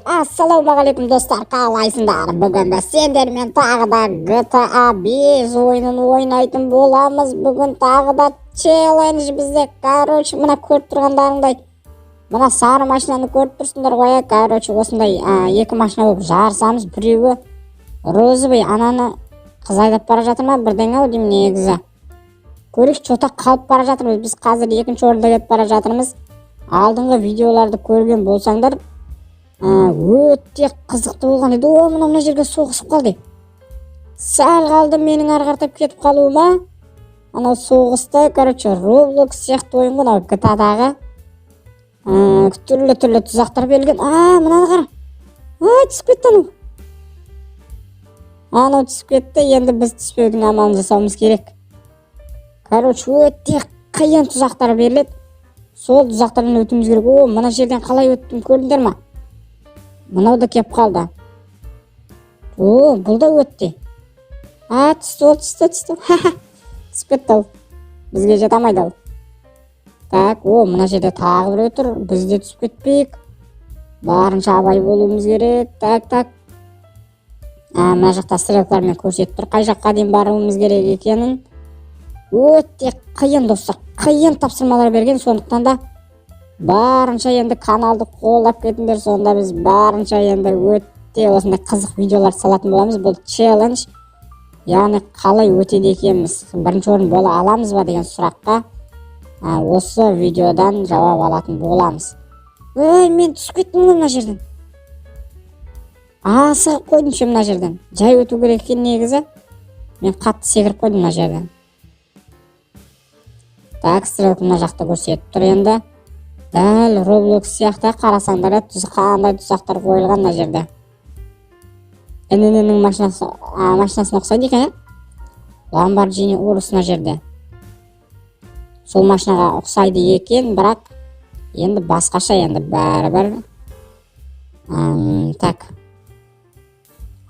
Ассалаумағалейкум достар, қалайсыңдар? Бүгін біз сендермен тағы да GTA 5 ойынын ойнайтын боламыз. Бүгін тағы да челлендж бізде. Мына көріп тұрғандарыңдай, мына сары машинаны көріп тұрсыңдар ғой. Осындай екі машина болып жарысамыз. Біреуі розовый, ананы қыз айдап бара жатыр ма? Бірдеңе ау деймін негізі. Көрейік, что-то қалып бара жатырмыз. Біз қазір екінші орында кетіп бара жатырмыз. Алдыңғы видеоларды көрген болсаңдар, өте қызықты болған еді. Мына жерге соғысып қалды. Сәл қалды менің арғартып кетіп қалуыма. Анау соғысты, Roblox сияқты ойын ғой, GTA-дағы. Түрлі тұзақтар берілген. Мынаны қара. Түсіп кетті анау. Анау түсіп кетті, енді біз түспеудің амалын жасауымыз керек. Өте қиын тұзақтар беріледі. Сол тұзақтардан өтуіміз керек. Мына жерден қалай өттім, көрдіңдер ма? Мынау да кеп қалды. Бұл да өтті. Түсті. Түсіп кетті ал. Бізге жетамайды ал. Так, мына жерде тағы бір өтір. Біз де түсіп кетпейік. Барынша абай болуымыз керек. Так. Мына жақта стрелкалармен көрсетіп тұр, қай жаққа дейін баруымыз керек екенін. Өте қиын достар. Қиын тапсырмалар берген, сондықтан да барынша енді каналды қолдап кетіңдер. Сонда біз барынша енді өте осындай қызық видеолар салатын боламыз. Бұл челлендж, яғни қалай өтеді екенбіз, бірінші орын бола аламыз ба деген сұраққа осы видеодан жауап алатын боламыз. Мен түсіп кеттім ғой мына жерден. Асығып қойдым ше мына жерден. Жай өту керек екен негізі. Мен қатты секіріп қойдым мына жерден. Так, стрелка мына жақта көрсетіп тұр енді. Дәл Roblox сияқты қарасаңдар, қандай тұзақтар қойылған мына жерде. Эненің машинасына ұқсайды екен, Lamborghini Urus мына жерде. Сол машинаға ұқсайды екен, бірақ енді басқаша, енді бәрі-бәрі. Так.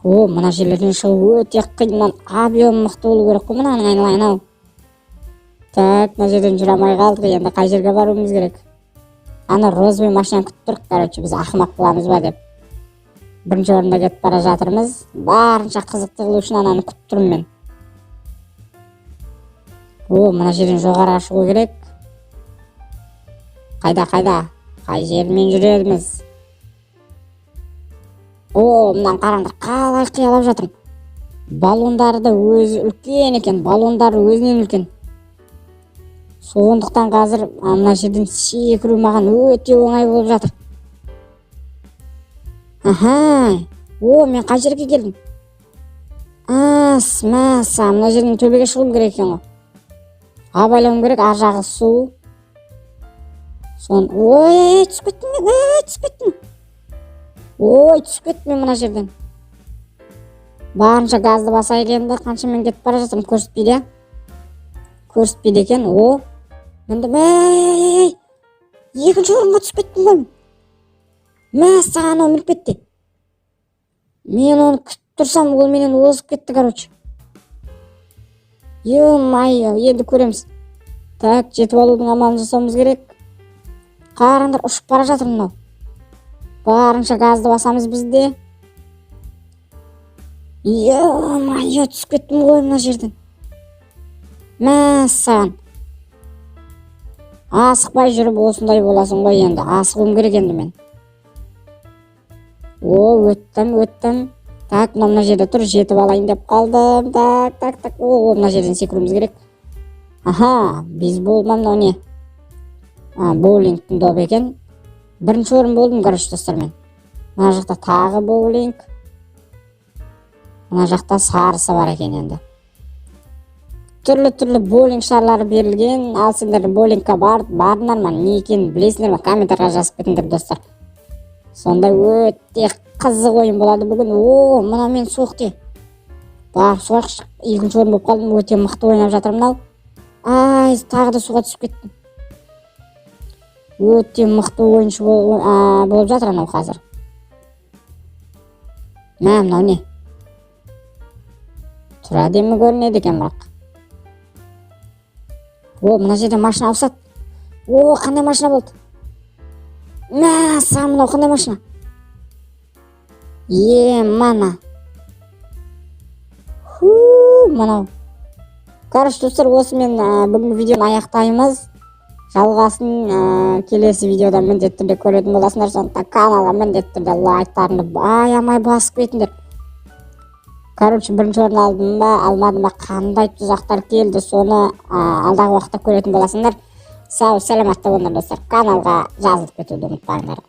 Мына жерлерден шығу өте қиын. Объем мықты болу керек қой, мынаның айналайын ау. Так, мына жерден жүре алмай қалдық, енді қай жерге баруымыз керек? Ана розовый машинаны күтіп тұрық, біз ақымақ боламыз ба деп. Бірінші орында кетіп бара жатырмыз. Барынша қызықты қылу үшін ананы күтіп тұрмын мен. Мына жерден жоғарға шығу керек. Қайда? Қай жермен жүреміз? Мынаны қараңдар, қалай қиялап жатырмын. Баллондары да өзі үлкен екен, баллондары өзінен үлкен. Сондықтан қазір мына жерден секіру маған өте оңай болып жатыр. Мен қай жерге келдім? Мына жерден төбеге шығуым керек екен ғой. Абайлауым керек, ар жағы су. Түсіп кеттім мен мына жерден. Барынша газды басайық енді, қанша мен кетіп бара жатырмын, көрсетпейді екен. Екінші орынға түсіп кеттім ғой. Саған ол мініп кетті. Мен оны күтіп тұрсам, ол менен озып кетті, енді көреміз. Так, жетіп алудың амалын жасауымыз керек. Қараңдар, ұшып бара жатыр мынау. Барынша газды басамыз бізде. Түсіп кеттім ғой мына жерден. Саған. Асықпай жүріп осындай боласың ғой енді. Асығуым керек енді мен. Өттім. Так, мына жерде тұр, жетіп алайын деп қалдым. Так. Мына жерден секіруіміз керек. Бейсбол ма мынау не? Боулингтің добы екен. Бірінші орын болдым, достар мен. Мына жақта тағы боулинг. Мына жақта сарысы бар екен енді. Түрлі боулинг шарлары берілген. Ал сендер боулингқа бардыңдар ма? Не екенін білесіңдер ма? Комментарға жазып кетіңдер достар. Сонда өте қызық ойын болады бүгін. Мына мен соқты. Суға екінші орын болып қалдым. Өте мықты ойнап жатырмын ал. Тағы да суға түсіп кеттім. Өте мықты ойыншы болып жатыр анау қазір. Мынау не? Тұра демі көрінеді екен бірақ. Мына жерде машина ауысады. Қандай машина болды? Саған мынау қандай машина? Mana. Mana. Короче, достар, осымен бүгінгі видеоны аяқтаймыз. Жалғасын келесі видеода міндетті түрде көретін боласыңдар. Сондықтан каналға міндетті түрде лайктарыңды аямай басып кетіңдер. Короче, бірінші орын алдым ба, алмадым ба, қандай тұзақтар келді, соны алдағы уақытта көретін боласыңдар. Сау, саламатта болыңдар достар. Каналға жазылып кетуді ұмытпаңдар.